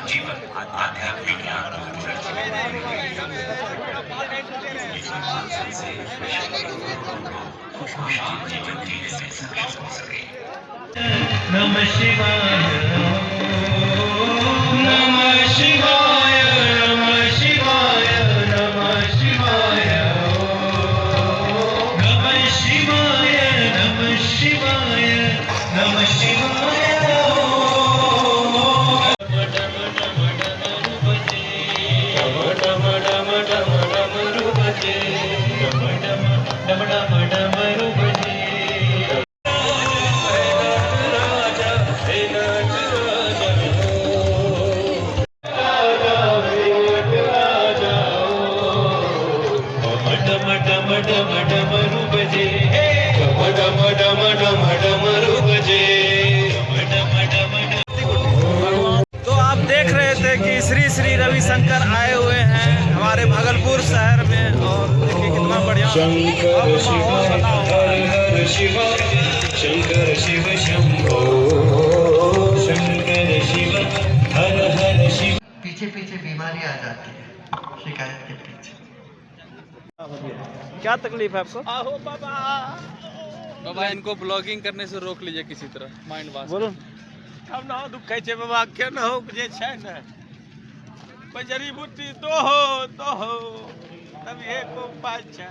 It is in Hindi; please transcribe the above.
जीवन आध्यात्मिक जीवन जीने में सक्षम हो सके। नमः शिवाय नमः शिवाय नमः शिवाय नमः शिवाय नमः शिवाय नमः शिवाय नमः शिवाय तो आप देख रहे थे कि श्री श्री रविशंकर आए हुए हैं हमारे भागलपुर शहर में, और देखिए कितना बढ़िया शंकर शिव हर हर शिव शंकर शिव शंभो शंकर शिव हर हर शिव। पीछे पीछे बीमारी आ जाती है शिकायत के पीछे। क्या तकलीफ है आपको? आहो बाबा बाबा, इनको ब्लॉगिंग करने से रोक लीजिए किसी तरह, माइंड वॉश। बोलो अब ना दुखे छे बाबा, के न हो जे छे न जड़ी बूटी तो हो तब एक उपाय छे।